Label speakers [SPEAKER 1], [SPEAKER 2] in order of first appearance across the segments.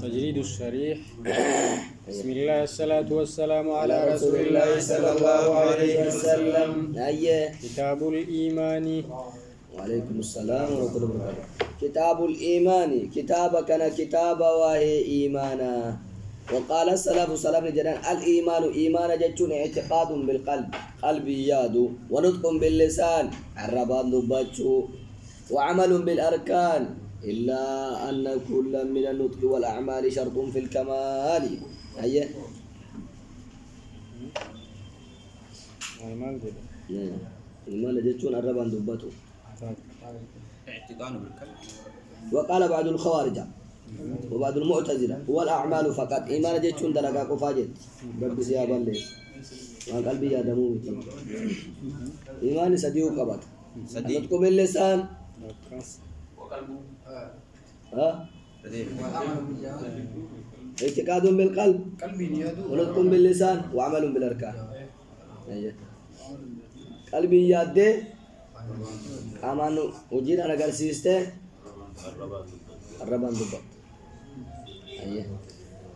[SPEAKER 1] تجريد الشريح. بسم الله الصلاة والسلام على رسول الله صلى الله عليه وسلم. كتاب الإيمان.
[SPEAKER 2] وعليكم السلام ورحمة الله وبركاته. كتاب الإيمان كتاب كان كتاب وهي إيمانا. وقال السلف سلف جنان الإيمان إيمان جتون اعتقاد بالقلب قلب ياد ونطق باللسان الربان دبتشو وعمل بالأركان إلا أن كل من النطق والأعمال شرط في الكمال. أيه إيمان جتون الربان دبتو.
[SPEAKER 1] اعتقاد بالقلب.
[SPEAKER 2] وقال بعض الخوارج وبعض المعتزلة هو الأعمال فقط إيمان جتون دلقا قفاجت رب سيابا لي وقلبي يا دمومتي إيمان سديو قبط نطق باللسان اعتقاد بالقلب ونطق باللسان وعمل بالأركان. قلبي يادي أمان وجينا نقر سيسته الربان دبط.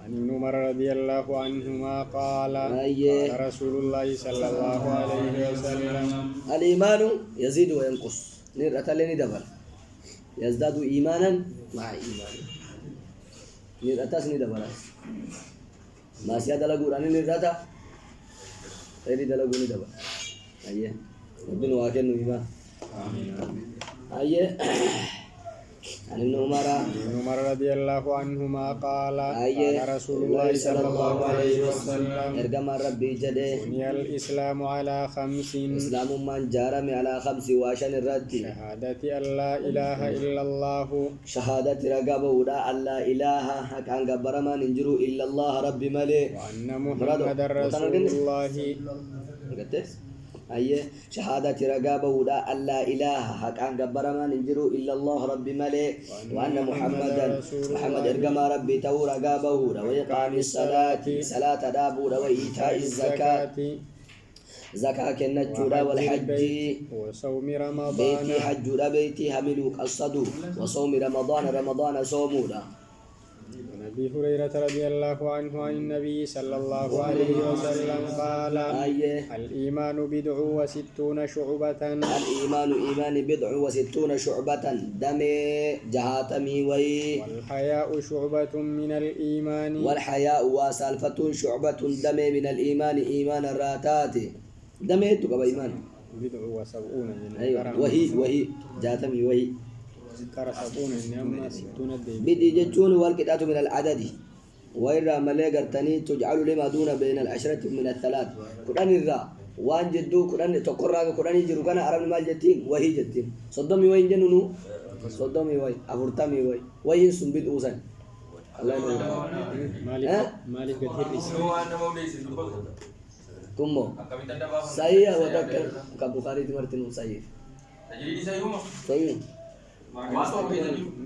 [SPEAKER 1] عن ابن عمر رضي الله عنهما قال قال رسول الله صلى الله عليه وسلم
[SPEAKER 2] الإيمان يزيد وينقص نرأت لني دبل يزداد إيمانا مع إيمان نرأت سني دبل ما سيادة لقرآن نرأت غير دلقوني دبل. ربنا واكلنا إيمان. عن ابن
[SPEAKER 1] عمر رضي الله عنهما قال قال رسول الله صلى الله عليه وسلم
[SPEAKER 2] ارجم ربي جده
[SPEAKER 1] بني الإسلام على 5
[SPEAKER 2] إسلام من جارم على 5 واشن الرد
[SPEAKER 1] شهادة أن لا إله إلا الله
[SPEAKER 2] شهادة رقب ولا أن لا إله حق عن قبر ما ننجرو إلا الله رب ملك
[SPEAKER 1] وأن محمد رسول الله.
[SPEAKER 2] شهادة رقابة ولا أن لا إله حق عن قبر ما ننجرو إلا الله رب ملك وأن محمد إرقم ربي تو رقابة وإقام الصلاة صلاة دابور وإيتاء الزكاة زكاة كنجورا والحج
[SPEAKER 1] وصوم رمضان
[SPEAKER 2] بيتي حجورا بيتي هملوك الصدو وصوم رمضان صومورا.
[SPEAKER 1] أبي هريرة رضي الله عنه عن النبي صلى الله عليه وسلم قال الإيمان 60 شعبة.
[SPEAKER 2] الإيمان إيمان 60 شعبة دم جهاتمي وي.
[SPEAKER 1] والحياء شعبة من الإيمان.
[SPEAKER 2] والحياء وسالفة شعبة دم من الإيمان إيمان الراتات دم تقبل إيمان
[SPEAKER 1] 70.
[SPEAKER 2] أيوة وهي جهاتمي وهي
[SPEAKER 1] ترى 70 إنما 60
[SPEAKER 2] بدي جتون والكتاب من العدد وإرى ملي قرتني تجعل لما دون بين العشرة من الثلاث قرآن الرا وان جدو قرآن تقرأ قرآن يجرو كان عرب ما جتين وهي جتين صدمي وين جنونو صدمي وين أفرتمي وين سنبيد أوسن الله ينور
[SPEAKER 1] مالك كثير
[SPEAKER 2] كمو سيء وذكر كبخاري تمرتين سيء سيء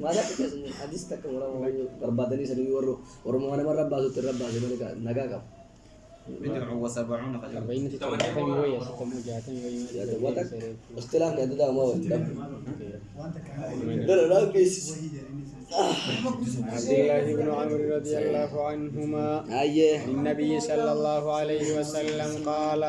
[SPEAKER 2] ماذا كذا حديث تك orang berbadani sedih orang mana mana rabba sutir rabba mereka naga kap.
[SPEAKER 1] 70 40 ستة ويا 6 جاتين ويا.
[SPEAKER 2] Ya tu buat istilah itu dah mau. Dah guys.
[SPEAKER 1] عبد الله بن عمرو رضي الله عنهما النبي صلى الله عليه وسلم قال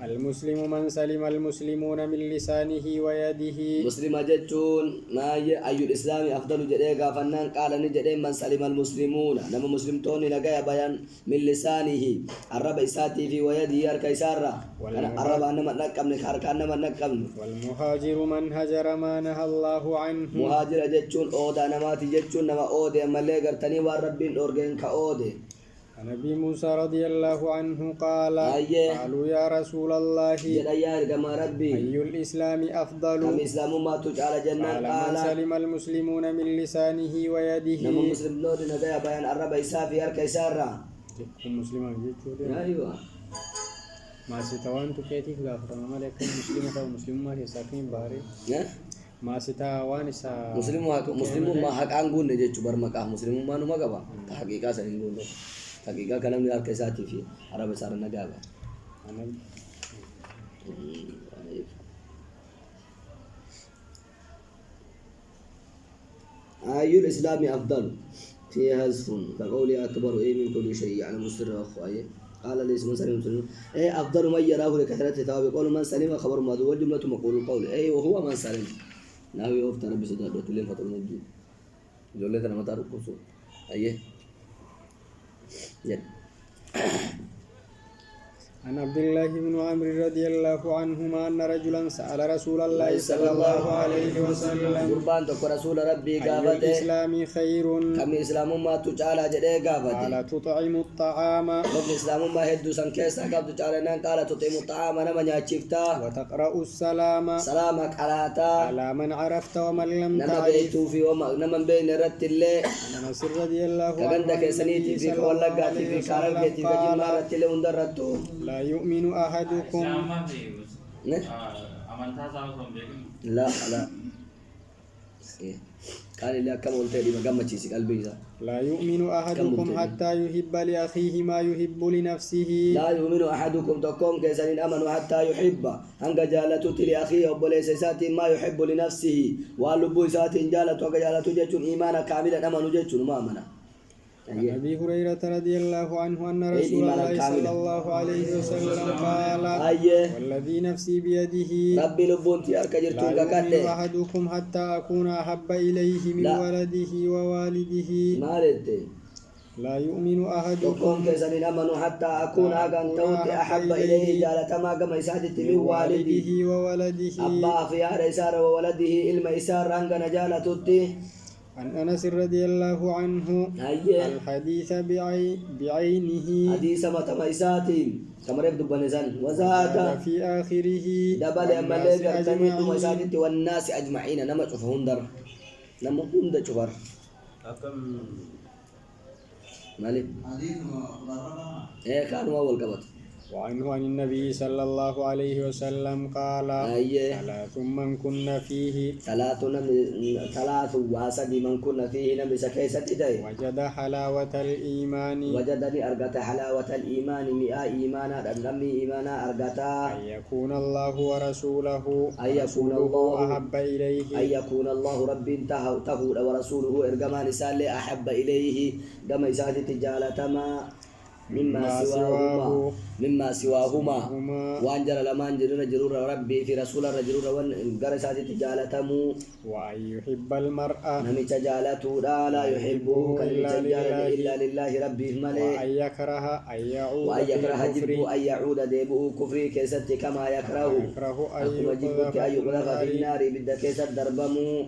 [SPEAKER 1] المسلم من سلم المسلمون من لسانه ويده.
[SPEAKER 2] مسلم جتون ما أي الإسلام أفضل جديك فنان قال نجدين من سلم المسلمون نما مسلم توني لقى بيان من لسانه الرب إساتي في ويده يركي سارة الرب أنما نكم نكارك أنما نكم.
[SPEAKER 1] والمهاجر من هجر ما نهى الله عنه.
[SPEAKER 2] مهاجر جتون أودا نمات جتون نما أودي أما اللي قرتني والربين أورجين كأودي.
[SPEAKER 1] النبي موسى رضي الله عنه قال قالوا يا رسول الله أي الإسلام أفضل.
[SPEAKER 2] الإسلام ما تجعل جنة
[SPEAKER 1] قال من سلم المسلمون من لسانه ويده.
[SPEAKER 2] نما مسلم نود نجايا بيان الرب إسافي يركي سارة.
[SPEAKER 1] مسلمان جتون.
[SPEAKER 2] أيوة.
[SPEAKER 1] ما ستوان تكيتي غافر ما لكن مسلم أو مسلم ما يسافين باري. ما ستوان سا.
[SPEAKER 2] مسلم ما حق عنقون نجى جبر مكاه مسلم ما نما كبا. حقيقة سنقول له. حقيقة كلام يار كيساتي في عرب سار النجابة. أي الإسلام أفضل فيه حذف كقولي أكبر إيه من كل شيء يعني مصر أخوي قال ليس من سلم سلم إيه أفضل من يراه لكثرة ثواب قول من سلم خبر ماضي والجملة مقول القول إيه وهو من سلم ناوي يوفت ربي صدق تلين فتر نجي جولة أنا متعرف كوسو أيه يد
[SPEAKER 1] عن عبد الله بن عمرو رضي الله عنهما أن رجلا سأل رسول الله صلى الله عليه وسلم
[SPEAKER 2] قربان تك رسول ربي
[SPEAKER 1] أي
[SPEAKER 2] قابته
[SPEAKER 1] الإسلام خير
[SPEAKER 2] كم إسلام ما تجعل جده قابته
[SPEAKER 1] قال تطعم الطعام
[SPEAKER 2] كم إسلام ما هدو سنكيسا قاب تجعلنا قال تطعم الطعام نما نياتشفتا
[SPEAKER 1] وتقرأ السلام
[SPEAKER 2] سلامك علاتا
[SPEAKER 1] على من عرفت ومن لم
[SPEAKER 2] نما
[SPEAKER 1] تعرف.
[SPEAKER 2] بيتو في وما نما بين رت الله
[SPEAKER 1] عن أنس رضي الله عنه
[SPEAKER 2] كغندك سنيتي في كولغاتي في كارلتي في جمع رت له اندرتو
[SPEAKER 1] لا يؤمن أحدكم
[SPEAKER 2] لا لا قال لي كم قلت لي ما قمتي قلبي
[SPEAKER 1] لا يؤمن أحدكم حتى يحب لأخيه ما يحب لنفسه
[SPEAKER 2] لا يؤمن أحدكم تقوم كيسان أمن حتى يحب أنك جالته لأخيه وبليس سات ما يحب لنفسه واللبو سات جالته وكجالته جتون إيمانا كاملا أمن جتون ما أمنا
[SPEAKER 1] عن أبي هريرة رضي الله عنه أن رسول الله صلى الله عليه وسلم قال والذي نفسي بيده
[SPEAKER 2] ربي لبونتي أركا جرتون
[SPEAKER 1] لا
[SPEAKER 2] كاكاته
[SPEAKER 1] يؤمن أحدكم حتى أكون أحب إليه من
[SPEAKER 2] لا.
[SPEAKER 1] ولده ووالده
[SPEAKER 2] ما رده
[SPEAKER 1] لا يؤمن أحدكم
[SPEAKER 2] تقوم كيسان أمن حتى أكون أغان توت أحب إليه جالة ما قم إسادت من والده
[SPEAKER 1] وولده
[SPEAKER 2] أبا في هذا إسار وولده إلما إسار أنغن جالة
[SPEAKER 1] عن أنس رضي الله عنه الحديث بعينه
[SPEAKER 2] حديث متميساتين كما يبدو بنزان وزاد
[SPEAKER 1] في آخره
[SPEAKER 2] دبل أما
[SPEAKER 1] والناس
[SPEAKER 2] اللي قرتني
[SPEAKER 1] أجمعين.
[SPEAKER 2] ميساتين والناس أجمعين نما شوفهم در نما هم دا شوفر مالي إيه كانوا أول قبط
[SPEAKER 1] وعنه عن النبي صلى الله عليه وسلم قال ثلاث من كن فيه
[SPEAKER 2] ثلاث واسد من كنا فيه نبي سكيسة داي
[SPEAKER 1] وجد حلاوة الإيمان
[SPEAKER 2] وجدني أرغت حلاوة الإيمان مئة إيمانا نمي إيمانا أرغتا
[SPEAKER 1] أن يكون الله ورسوله
[SPEAKER 2] أن يكون الله
[SPEAKER 1] أحب إليه
[SPEAKER 2] أن يكون الله رب تهود ورسوله إرغمان سالي أحب إليه دم إساد تجالة ما مما سواهما وانجل لمن جرور ربي في رسول الرجل وانقرسات تجالتمو
[SPEAKER 1] وأن يحب المرأة
[SPEAKER 2] نمي تجالته لا يحبه إلا لله ربي ملي
[SPEAKER 1] وأن يكره أن يعود
[SPEAKER 2] وأن يكره
[SPEAKER 1] في الكفر
[SPEAKER 2] جبه أن يعود ديبه كفري كيست كما يكره أكما جبه أن يقذف في النار بدأ كيست دربمو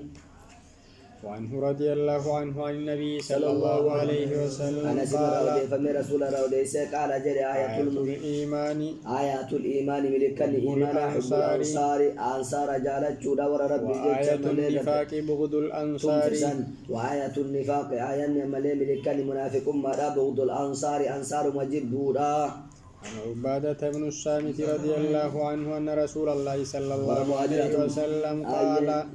[SPEAKER 1] وعنه رضي الله عنه عن النبي صلى الله عليه وسلم
[SPEAKER 2] أنا
[SPEAKER 1] قال
[SPEAKER 2] فمن رسول الله قال جري
[SPEAKER 1] آية الإيمان
[SPEAKER 2] آيات الإيمان ملكا إيمان حب الأنصار أنصار جالت جودا ور ربي
[SPEAKER 1] وآية النفاق بغض الأنصار
[SPEAKER 2] وآية النفاق آية ملكا منافق ما بغض الأنصار أنصار مجد جودا
[SPEAKER 1] عن عبادة بن الصامت رضي الله عنه أن رسول الله صلى الله عليه وسلم قال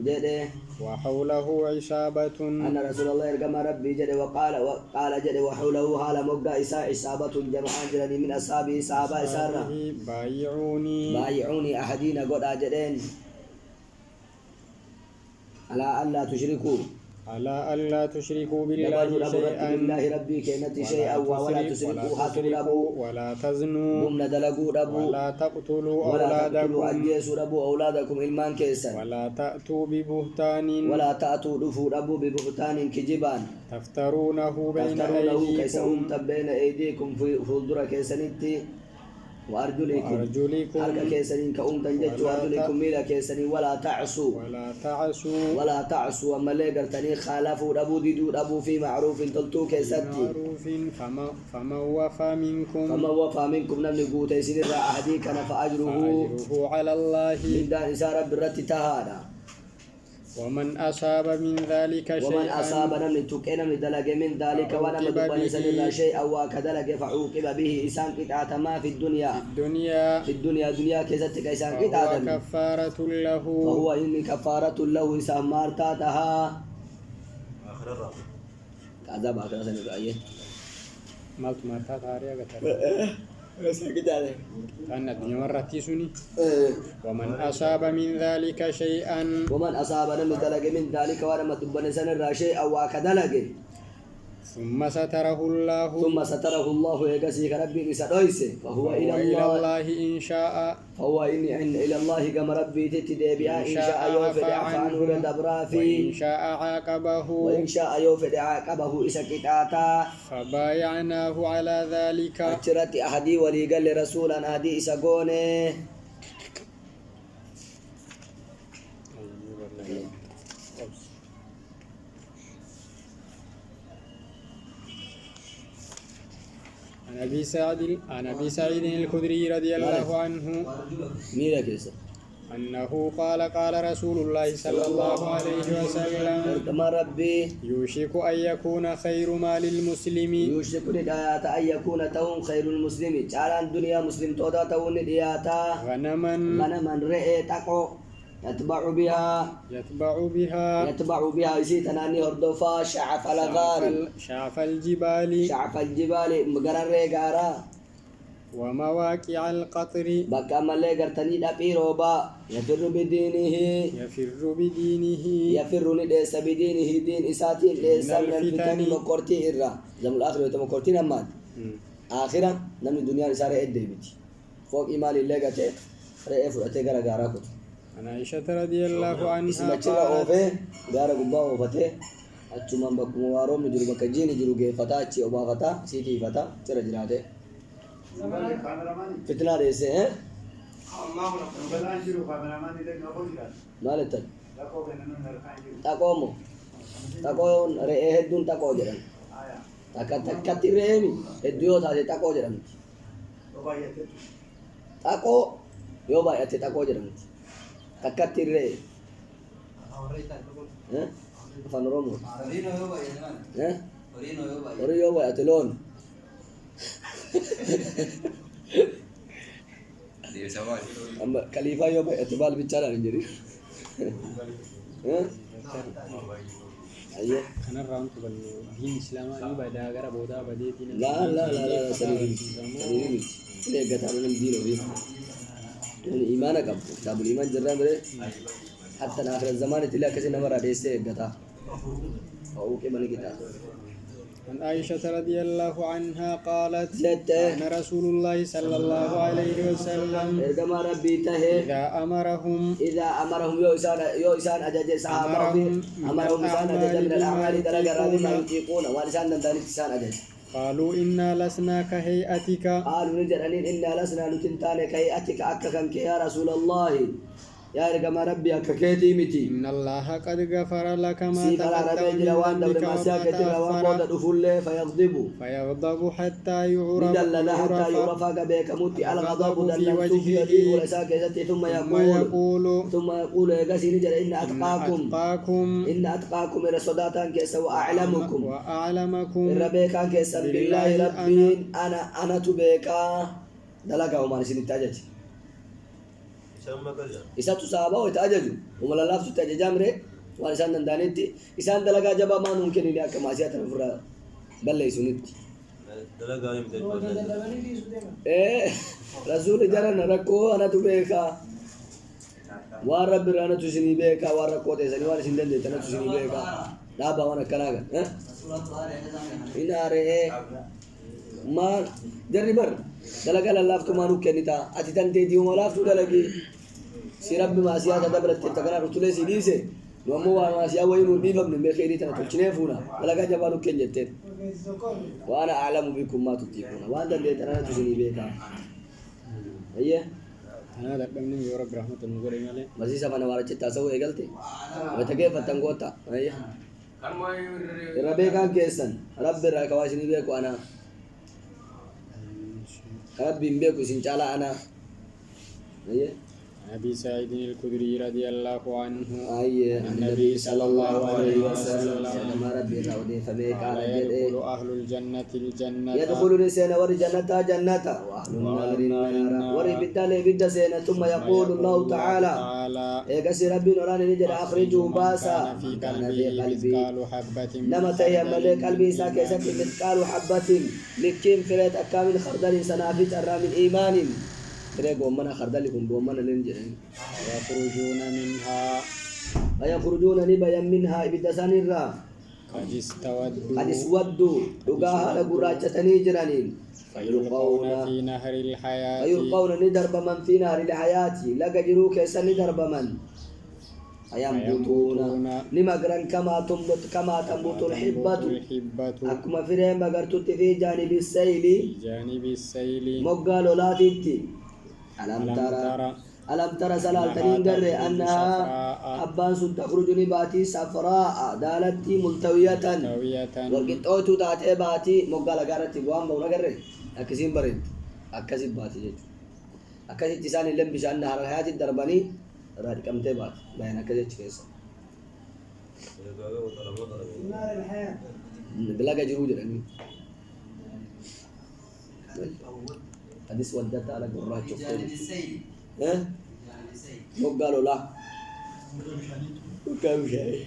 [SPEAKER 1] وحوله عصابة
[SPEAKER 2] أن رسول الله يرقم ربي جد وقال جد وحوله حال مبقى عصابة جمعان جلني من أصحابه صحابة إسارة بايعوني أحدين قد أجدين على ألا تشركوا
[SPEAKER 1] على ألا تشركوا بالله شيئا
[SPEAKER 2] بالله ربي كينت شيئا ولا تسرقوا حتلبوا
[SPEAKER 1] ولا تزنوا ولا تقتلوا
[SPEAKER 2] أولادكم إلمان كيسا
[SPEAKER 1] ولا تأتوا ببهتان
[SPEAKER 2] ولا تأتوا دفوا ببهتان كجبان
[SPEAKER 1] تفترونه بين
[SPEAKER 2] أيديكم في فلدر كيسانيتي وأرجلكم أرجع كيسنين كأمتن جت وأرجلكم ميلا كيسنين ولا تعصوا أما اللي قرتني خالفوا أبو ديدو أبو في معروف تلتو كيستي
[SPEAKER 1] فمن وفى منكم
[SPEAKER 2] نمني قوت يسير أحدي كان فأجره
[SPEAKER 1] على الله
[SPEAKER 2] من دان إسارة برتي تهادا
[SPEAKER 1] ومن أصاب من ذلك شيئا
[SPEAKER 2] ومن أصاب نمني تكين من دلق من ذلك ونمن دبني سنر شيئا وكدلق فعوقب به إسان قطعة ما في الدنيا دنيا كيستك إسان قطعة
[SPEAKER 1] كفارة له
[SPEAKER 2] فهو إني كفارة له إسان مارتاتها
[SPEAKER 3] آخر الرابع
[SPEAKER 2] كذا باكرا سنر أيه
[SPEAKER 1] مالت مارتاتها ريا قتل
[SPEAKER 2] ساكت عليه
[SPEAKER 1] أن الدنيا مرتي سني ومن أصاب من ذلك شيئا
[SPEAKER 2] ومن أصاب من ذلك ونما دبن سنر شيئا وكدلق
[SPEAKER 1] ثم ستره الله
[SPEAKER 2] ثم ستره الله يقسي ربي إسدويس فهو إلى الله
[SPEAKER 1] إن شاء
[SPEAKER 2] فهو إلى الله كما ربي تتدبيا إن شاء يوفد عنه دبرا في
[SPEAKER 1] وإن شاء عاقبه
[SPEAKER 2] وإن شاء يوفد عاقبه إسكتاتا
[SPEAKER 1] فبايعناه على ذلك
[SPEAKER 2] أشرت أحدي ولي قال لرسولا أحدي إسقونه
[SPEAKER 1] عن أبي سعيد الخدري رضي الله عنه
[SPEAKER 2] ميرا كيسا
[SPEAKER 1] أنه قال قال رسول الله صلى الله عليه وسلم
[SPEAKER 2] كما ربي
[SPEAKER 1] يوشك أن يكون خير مال المسلم
[SPEAKER 2] يوشك ندايات أن يكون تون خير المسلم تعالى الدنيا مسلم تودا تون نداياتا غنما رئي تقو يتبع بها يسي تناني هردوفا شعف الجبال مقرر ريقارا
[SPEAKER 1] ومواقع القطر
[SPEAKER 2] بكا مالي قرتني دابي روبا يفر بدينه يفر ندس بدينه دين إساتين ليس من الفتن مقرتي إرى زم الآخر يتمقرتي نمات آخرا نمي الدنيا رسالة إدي بيتي فوق إيمان الله قتل رأي فرأتي قرى قارا كتو
[SPEAKER 1] عن عائشة رضي الله عنها
[SPEAKER 2] اسمه تشرا أوفي قارا قبا أوفتي أتشمان بكم واروم نجرو بكجين نجرو فتا أتشي أوبا فتا سيكي فتا ترى جراته فتنة رئيسة ها مالتن تقومو تقوم رئيه هدون تقو جرم تكتي رئيمي هدويو تاتي تقو جرم تقو يو بايتي تقو جرم تكتي رئيه ها فنرومو ها وريو بايتي لون أما خليفة يوم اعتبار بيتشارع نجري أيه
[SPEAKER 1] أنا رام تقول دين الإسلام أنا بدأ أقرأ بودا بديتي
[SPEAKER 2] لا سليم ليه قتال من دين وفيه يعني إيمانك أب كتاب الإيمان جرّا بره حتى آخر الزمان تلا كذي نمر عليه قتال أو كمان كتاب
[SPEAKER 1] عن عائشة رضي الله عنها قالت أن رسول الله صلى الله عليه وسلم إذا أمرهم
[SPEAKER 2] يوسان أجاج صحابهم أمرهم إسان أجاج من الأعمال درجة رابع ما يطيقون وإنسان دنداني إسان أجاج
[SPEAKER 1] قالوا إنا لسنا كهيئتك
[SPEAKER 2] قالوا نجرنين إنا لسنا نتنتان كهيئتك أككنك يا رسول الله يا رجال ربي أككيتي متي
[SPEAKER 1] إن الله قد غفر لك ما
[SPEAKER 2] تقدم من ذنبك
[SPEAKER 1] فيغضب حتى يعرف
[SPEAKER 2] بك متي الغضب في وجهه ثم يقول يا قاسي نجر إن أتقاكم رسولاتان كيس وأعلمكم ربك كيس بالله ربي أنا تبيك دلقا وما نسين التاجج إسا تصابه ويتأججوا وملا لافسوا تأججام ري وإنسان دندانيتي إسان دلقا جبا ما ممكن إلي أكا ماسيات نفرا بل ليسوا نتي
[SPEAKER 3] دلقا يمتج
[SPEAKER 2] رسول جرنا ركو أنا تبيكا وارب رانا تسني بيكا واركو تسني وانا سندن دي تنا تسني بيكا دابا وانا كناغا إنا ري ما جربر دلقا للافتو ما نوكنيتا أتتان تيديو ملافتو دلقي سيرب ما سيادة دبرت تكنا رتولي سيديسه نومو ما سيا وينو ديفم نمخيري تنا تلچنيفونا دلقا جبانو كنجتين وانا أعلم بكم ما تطيقون وانا دلت أنا تسني بيكا أيه
[SPEAKER 1] أنا دقم من يورب رحمة المغرب عليه
[SPEAKER 2] مسيسا فانا وارا چتا سو اگلتي وتكيف تنغوتا أيه ربيكا كيسن رب راكواشني بيكو أنا ربي بيكو سنچالا أنا أيه
[SPEAKER 1] أبي سعيد الخدري رضي الله عنه
[SPEAKER 2] أيه
[SPEAKER 1] النبي صلى الله عليه وسلم
[SPEAKER 2] ما ربي راودي فبيك على
[SPEAKER 1] يدخل أهل الجنة الجنة
[SPEAKER 2] يدخل سنة ورجنة جنة وأهل النار النار وربدال بد سنة ثم يقول الله تعالى إيقاسي ربي نوراني نجد أخرجوا باسا
[SPEAKER 1] كان في قلبي حبة
[SPEAKER 2] نما تهي ملك قلبي ساكي ساكي مثقال حبة لكين فريت أكامل خردل سنافيت أرى من إيمان فريق ومنا خردل لكم بومنا لنجرين
[SPEAKER 1] ويخرجون منها
[SPEAKER 2] ويخرجون نبيا منها إبدا سانيرا
[SPEAKER 1] قد استودوا
[SPEAKER 2] قد اسودوا دغاها لغراچتني جرانين
[SPEAKER 1] فيلقون في نهر الحياة
[SPEAKER 2] فيلقون ندرب من في نهر الحياة لقى جروك يسن ندرب من فينبتون نمغرن كما تنبت الحبة أكما فرين بغرتت في جانب السيل مقال لاتيتي ألم ترى سلالتنين قرر أنها أبان سن تخرج نباتي صفراء دالتي ملتوية وقطعت تاتي باتي مقال قررتي بوان بونا قرر أكسين برد أكسين باتي جيجو أكسين تسان اللي بشأن نهر الحياة الدرباني راد كمتي بات بينا كذا كيس نار الحياة بلاقي جهود يعني حديث ودت على قرات شوفين ها مو قالوا لا وكم شيء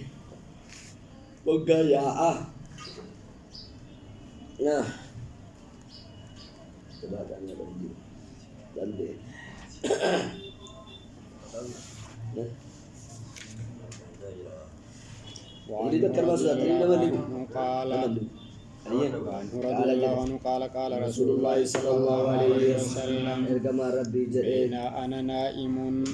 [SPEAKER 2] وقال يا تبعت عنها بندي
[SPEAKER 1] وعنه رضي الله عنه قال رسول الله صلى الله عليه وسلم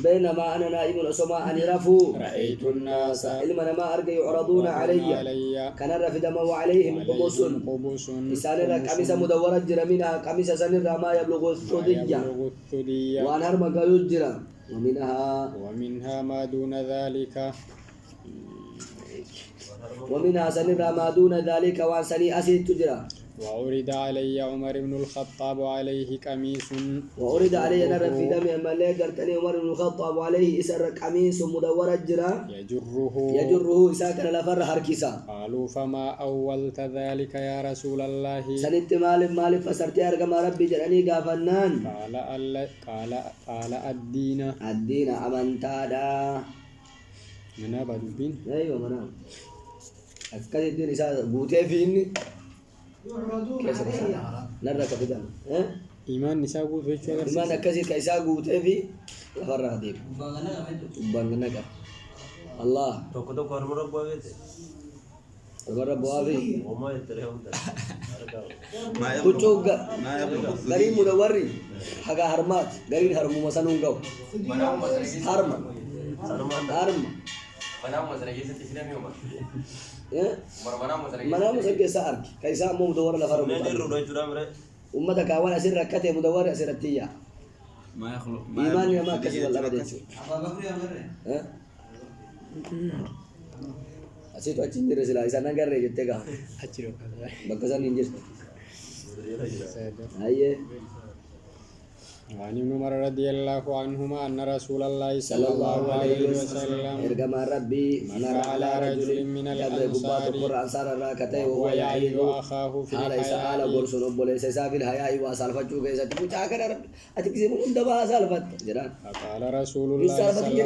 [SPEAKER 2] بينما أنا نائم أسمع أن رفوا
[SPEAKER 1] رأيت الناس
[SPEAKER 2] علما ما أرجع يعرضون علي كان رفد دموا عليهم قبوس لسان قميص مدورة جرى منها قميص سنر ما يبلغ الثدية وأنهر ما قالوا جرى
[SPEAKER 1] ومنها ما دون ذلك
[SPEAKER 2] ومنها سنر ما دون ذلك وعن سني أسيد تجرى
[SPEAKER 1] وأورد علي عمر بن الخطاب عليه قميص
[SPEAKER 2] وأورد علي نر في دم ملي قرتني عمر بن الخطاب عليه إسر قميص مدور الجرى يجره إساكن لفر حركسا
[SPEAKER 1] قالوا فما أولت ذلك يا رسول الله
[SPEAKER 2] سنت مال فسرت أرقم ربي جراني قافنان
[SPEAKER 1] قال الدين
[SPEAKER 2] أمنتادا
[SPEAKER 1] منا بدوبين
[SPEAKER 2] أيوة منا أفكار الدين إسا بوتي فيني كيف نرى كفدان
[SPEAKER 1] إيمان نساء قوت ويشو
[SPEAKER 2] إيمان أكسي كيسا قوتي في لفر هدير بانغنك الله
[SPEAKER 3] توكو كرمرو بويت
[SPEAKER 2] المرة بوافي
[SPEAKER 3] وما يتريهم
[SPEAKER 2] كوچوغ غري مدوري حاجة هرمات غري هرمو مسنون غو هرم
[SPEAKER 4] منام مثلا يجي تسلم يوم
[SPEAKER 2] منام مثلا كيسا أرك كيسا مو مدور لفر أمة كاوان أسير ركته مدور أسير التيا
[SPEAKER 4] ما يخلق
[SPEAKER 2] إيمان ما كسب الله بديش أسير أجين درس لا إسانا كره جتة كا بكسان إنجز أيه
[SPEAKER 1] وعن ابن عمر رضي الله عنهما أن رسول الله صلى الله عليه وسلم
[SPEAKER 2] إرجم ربي
[SPEAKER 1] مر على رجل من الأنصار وهو يعيد أخاه في الحياء فقال رسول الله صلى الله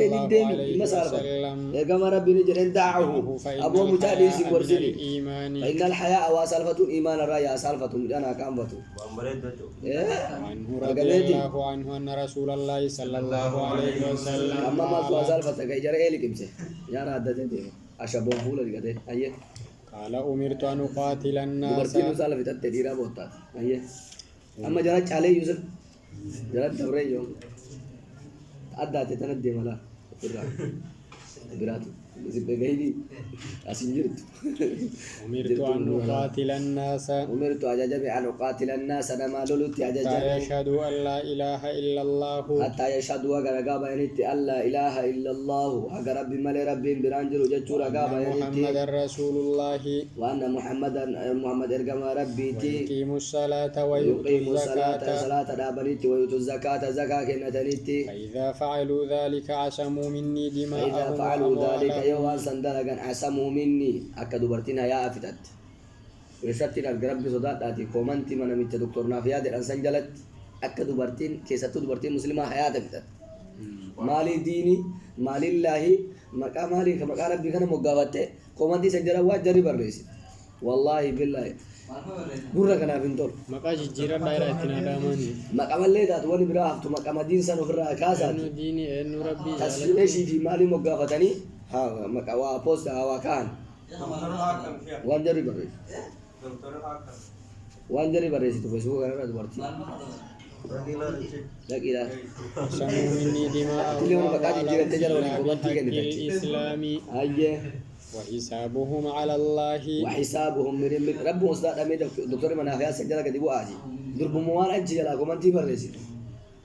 [SPEAKER 1] عليه وسلم
[SPEAKER 2] إرجم ربي نجر دعه أبو مجالس ورسلي فإن الحياء وسالفة إيمان الرأي سالفة أنا كامبته
[SPEAKER 1] عنه رضي الله عنه أن رسول الله صلى الله عليه وسلم
[SPEAKER 2] أما ما توازال فتكي جرى إيه لكمسه يا رادة دي أشبه فولا دي أيه
[SPEAKER 1] قال أمرت أن أقاتل الناس
[SPEAKER 2] برتين وصال في تديرا بوتات أيه أما جرى عليه يوسف جرى دوري يوم أدى تتندي ملا برات زبدة أسنجرت
[SPEAKER 1] أمرت أن أقاتل الناس
[SPEAKER 2] أمرت أجاجب أن أقاتل الناس أنا ما لولت أجاجب
[SPEAKER 1] حتى يشهدوا أن لا إله إلا الله
[SPEAKER 2] حتى يشهدوا أجرب أنت أن لا إله إلا الله أجرب مال ربي برانجر وجتور أجرب
[SPEAKER 1] محمد رسول الله
[SPEAKER 2] وأن محمد إرجم ربي
[SPEAKER 1] يقيم الصلاة
[SPEAKER 2] ويقيم
[SPEAKER 1] ويؤتي
[SPEAKER 2] الصلاة
[SPEAKER 1] الزكاة
[SPEAKER 2] صلاة دابنيتي ويؤتوا الزكاة زكاة كنتنيتي
[SPEAKER 1] فإذا فعلوا ذلك عصموا مني
[SPEAKER 2] فإذا
[SPEAKER 1] دماءهم
[SPEAKER 2] فعلوا ذلك
[SPEAKER 1] وأموالهم
[SPEAKER 2] يوان سندلقا عصموا مني أكدوا برتنا يا أفتت ويشتنا القرب بصدات آتي كومنتي من أميت دكتور نافيات الأنسان جلت أكدوا برتين كيستو برتين مسلمة حياة أفتت مالي ديني مالي الله مكا مالي كمكا ربي كان مقابته كومنتي سنجرا واجري برريس والله بالله برا كنا بنتول
[SPEAKER 1] مقاش الجيران دايرة اتناداماني
[SPEAKER 2] مكا مالي دات واني برا هفتو مكا مدين سنو فرا كاسات
[SPEAKER 1] إنه ديني إنه ربي
[SPEAKER 2] تسليشي في مالي مقافتني ها مكا وابوست هوا كان وان جري بريس وان جري بريس تفسوق أنا دبرتي لا كده
[SPEAKER 1] سموا مني دماءهم
[SPEAKER 2] اللي هو بقى تجي تجرب الحكومات تيجي
[SPEAKER 1] الإسلام
[SPEAKER 2] أيه
[SPEAKER 1] وحسابهم على الله
[SPEAKER 2] وحسابهم من رب مصدق أمي دكتور من أخيار سجلة كده بواجي درب موال أنجي جلا كومنتي بريس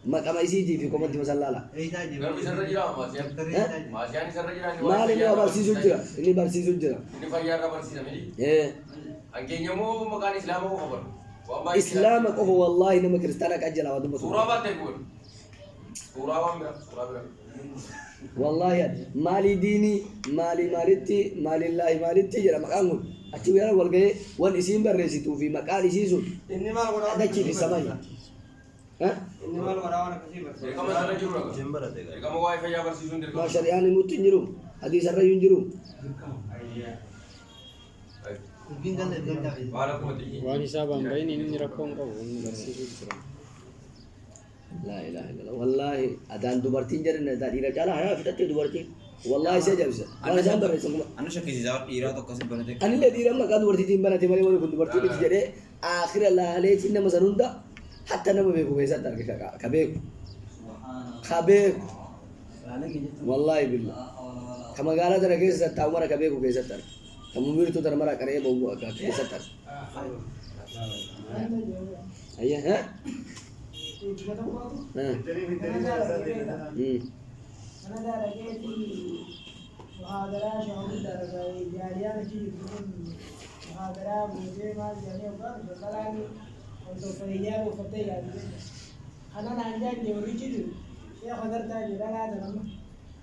[SPEAKER 2] ما كما يسيدي في كومنتي مسلا لا
[SPEAKER 4] Garbi sarra jira maasiyan. Maasiyan sarra jira ni
[SPEAKER 2] ما لي برسيس جرا إني برسيس جرا
[SPEAKER 4] Ini fayyar ra barsiisa miti.
[SPEAKER 2] إيه
[SPEAKER 4] Hankeenya moo maqaan islaamaa koo qaban. Waan baay'ee
[SPEAKER 2] إسلامك هو والله إنما كريستانك أجل هذا بس
[SPEAKER 4] suuraa baattee kun. Suuraa waan bira, suuraa bira.
[SPEAKER 2] والله مالي ديني مالتي مال الله مالتي جرا مكانون أتي ويا والجي والإسم برسيتو في مكان يسيسون
[SPEAKER 5] إني مال غدا
[SPEAKER 2] هذا شيء في السماء ها
[SPEAKER 5] إني مال غدا وأنا كثير
[SPEAKER 4] Dirqama sarra jiru raga. Dirqama waa'ee fayyaa barsiisuun dirqama.
[SPEAKER 2] ما شريان المتنجرو حديث الرأي ينجرو
[SPEAKER 4] Baala kuma xiyyee.
[SPEAKER 1] waan hisaabaan bahin inni rakkoon qabu inni barsiisuu jira.
[SPEAKER 2] لا إله إلا الله والله أدان دبرتين جرنا داري رجال هيا فتت دبرتين والله سيجابس أنا جام بريسون
[SPEAKER 6] أنا شكلي زاوية إيراد وكاسب بنتك.
[SPEAKER 2] أنا اللي ديرم ما كان دبرتين بناتي مالي ولا كنت دبرتين تجري آخر الله عليه إنما مسنون ده حتى أنا ما بيكو بيزات ترك كبيك خبيك والله بالله كما قال ترى كيس تاومر كبيك وكيس ترك كم مير تو ترى مرا كريه بو كيس ترك أيه ها
[SPEAKER 7] أنا درجتي محاضرة شهور درجة جاريان كذي محاضرة مجھے ما جانے ہوگا سلامي وتفريجات وفتيات أنا نانجا جوري كذي شيء خدر تاجي لا لا تنام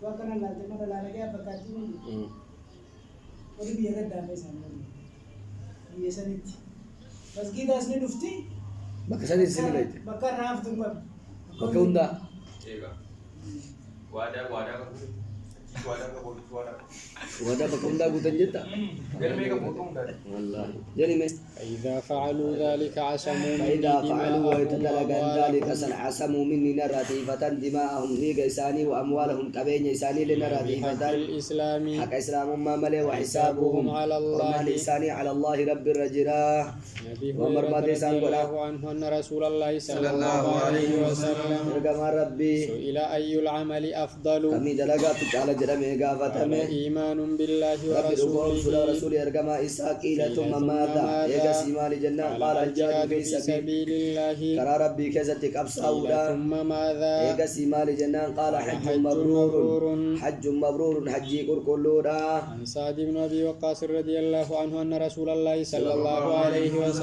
[SPEAKER 7] وكنا لا تما لا لقى بكاتين ودي بيجا دامي سامي بيسانيت بس كده أصلي نفتي
[SPEAKER 2] بكسر السنة
[SPEAKER 7] بكر رافت تنقل
[SPEAKER 2] بكوندا
[SPEAKER 4] Eega. Waadaa kan kutu. Waadaa kan kutu waadaa.
[SPEAKER 2] وهذا بكوندا قدن جدا
[SPEAKER 4] Galmee kan kutu hundaan.
[SPEAKER 2] والله جريمة
[SPEAKER 1] فإذا فعلوا ذلك عصموا مني
[SPEAKER 2] فإذا فعلوا
[SPEAKER 1] دماءهم
[SPEAKER 2] ويتدلق ذلك
[SPEAKER 1] وأموالهم
[SPEAKER 2] عصموا مني نراتيفة دماءهم ليق إساني وأموالهم كبين إساني
[SPEAKER 1] بحق
[SPEAKER 2] لنراتيفة
[SPEAKER 1] الإسلام
[SPEAKER 2] حق إسلام ما ملي وحسابهم
[SPEAKER 1] على الله.
[SPEAKER 2] وما لإساني على الله رب الرجراه
[SPEAKER 1] أبي
[SPEAKER 2] ومر
[SPEAKER 1] هريرة
[SPEAKER 2] مادي
[SPEAKER 1] رضي
[SPEAKER 2] سانقل
[SPEAKER 1] الله عنه أن رسول الله صلى الله عليه وسلم
[SPEAKER 2] رقم ربي
[SPEAKER 1] سئل أي العمل أفضل
[SPEAKER 2] كمي دلقات على جرمي
[SPEAKER 1] قال
[SPEAKER 2] قافتمي
[SPEAKER 1] إيمان بالله
[SPEAKER 2] ربي رسول
[SPEAKER 1] ورسوله
[SPEAKER 2] رسولي رقم إساقيل ثم ماذا يقسي مال جنة قال الجهاد في سبيل
[SPEAKER 1] سبيل الله
[SPEAKER 2] كرى ربي كزتك
[SPEAKER 1] قيل
[SPEAKER 2] أبصاولا
[SPEAKER 1] ثم ماذا
[SPEAKER 2] يقسي مال جنة قال حج
[SPEAKER 1] حج
[SPEAKER 2] مبرور
[SPEAKER 1] مبرور.
[SPEAKER 2] حج مبرور حجي كركلورا
[SPEAKER 1] عن سعد بن أبي وقاص رضي الله عنه أن رسول الله صلى الله عليه وسلم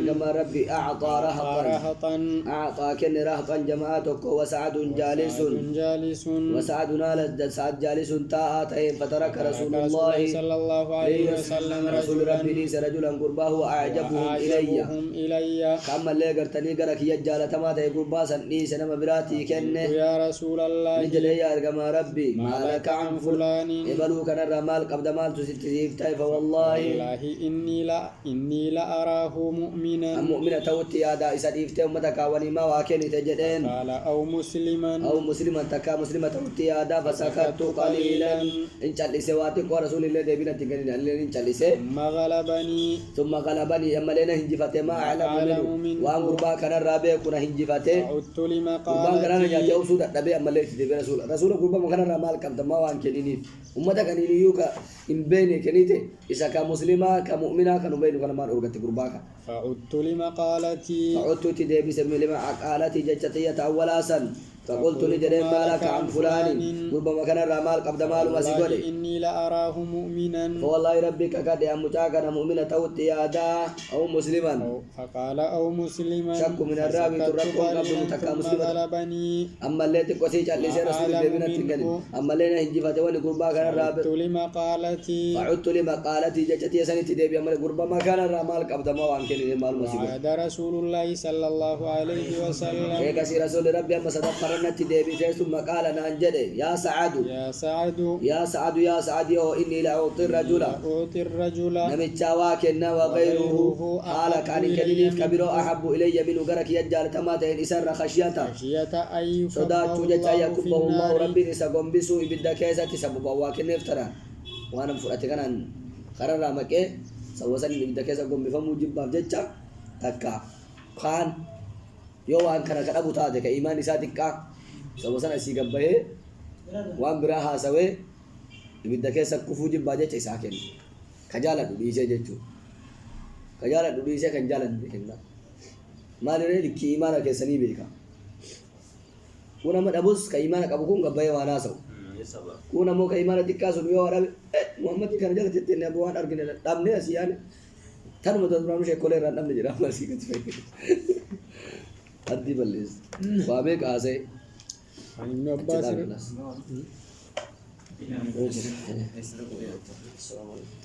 [SPEAKER 2] كما ربي أعطى رهطا
[SPEAKER 1] رهطا
[SPEAKER 2] أعطى كن رهطا جماعتك وسعد جالس
[SPEAKER 1] جالس
[SPEAKER 2] وسعد نال سعد جالس تاءتين فترك رسول الله
[SPEAKER 1] صلى الله عليه وسلم
[SPEAKER 2] رسول ربي ليس رجلا قرباه وأعجبهم إلي
[SPEAKER 1] إلي
[SPEAKER 2] كما اللي قرتني قرك يجال تما تي قربا سني سنما براتي كنه
[SPEAKER 1] يا رسول الله
[SPEAKER 2] نجل يا كما ربي
[SPEAKER 1] ما لك عن فلان
[SPEAKER 2] يبلو كان الرمال قبل مال تسيف تايف والله
[SPEAKER 1] والله إني لأراه مؤمنا
[SPEAKER 2] المؤمنة توتي يا دا إساديف تي أمتك ولما واكني تجدين
[SPEAKER 1] قال أو مسلما
[SPEAKER 2] أو مسلما تكا مسلمة توتي يا دا فسكت قليلا إن شاء سواتك ورسول الله دبنا تكني إن شاء
[SPEAKER 1] ثم غلبني
[SPEAKER 2] ثم غلبني أما لنا هنجفته ما أعلم منه وأن قربا كان الرابع كنا هنجفته
[SPEAKER 1] عدت
[SPEAKER 2] قربان كان
[SPEAKER 1] لمقالتي
[SPEAKER 2] نجاتي أو سودا نبي أما ليس تبي رسول قربا مكان الرمال كم تما وان كنيني أمتا كان يليوكا إن بيني كنيته إذا كمسلمة كمؤمنة كانوا بينه كان ما أرغت قرباك
[SPEAKER 1] فعدت لمقالتي
[SPEAKER 2] فعدت تدي بسم لما عقالتي جتتي أولا سن فقلت لجرين مالك عن فلان ربما كان الرمال قبل مال
[SPEAKER 1] والله
[SPEAKER 2] مسيقولي
[SPEAKER 1] إني لأراه مؤمنا
[SPEAKER 2] فوالله ربك قد أمتاك مؤمنة توتي يادا أو مسلما
[SPEAKER 1] فقال أو مسلما
[SPEAKER 2] شك من الراوي
[SPEAKER 1] فسكت
[SPEAKER 2] تركون قبل
[SPEAKER 1] قليلا
[SPEAKER 2] متكا
[SPEAKER 1] ثم
[SPEAKER 2] مسلما
[SPEAKER 1] غلبني
[SPEAKER 2] أما اللي تقصي جالس رسول الله بنا تنقل أما اللي نهجي فتواني قربا كان الرابع
[SPEAKER 1] عدت لمقالتي
[SPEAKER 2] فعدت لما قالتي جتتي سنة تدبي أما قربا ما كان الرمال قبل ما وان كان المال مسيقولي
[SPEAKER 1] وعاد رسول الله صلى الله عليه وسلم
[SPEAKER 2] كسي رسول ربي أما صدقنا تدبي ثم قال نانجد يا سعد
[SPEAKER 1] يا سعد
[SPEAKER 2] يا سعد يا سعد يو إني لأعطي الرجل
[SPEAKER 1] أعطي الرجل
[SPEAKER 2] نمتشا واكنا وغيره قال كان كليل كبير أحب إلي من غرك يجعل تماتين إسر خشيته
[SPEAKER 1] خشية أن
[SPEAKER 2] صدات
[SPEAKER 1] يكبه
[SPEAKER 2] جتا
[SPEAKER 1] الله في
[SPEAKER 2] يكبه الله
[SPEAKER 1] النار
[SPEAKER 2] ربي نسقم بسوء بالدكيزة سبب واكن افترى وانا مفرأتك أنا خرر مكة سوسن إبدا كيسا قوم بفهمو جباب جتشا تكا خان يو وان كان أبو تاجك إيمان إساتك سوسن أسيق بيه وان براها سوي إبدا كيسا كفو جباب جتشا إساكين كجالة دوديسة جتشو كجالة دوديسة كجالة دوديسة ما نريد كي إيمانا كيساني بيكا كونا مدبوس كإيمانا كابوكون قبايا وانا سو كونا مو كإيمانا تكاسو بيو ورا محمد كان جالة تتنى أبوان أرجن دامني أسيان تانو مدرسون مش كولر ران دامني جرام ماسي كتفي أدي بليز بابك آسي
[SPEAKER 1] عن ابن عباس
[SPEAKER 2] السلام عليكم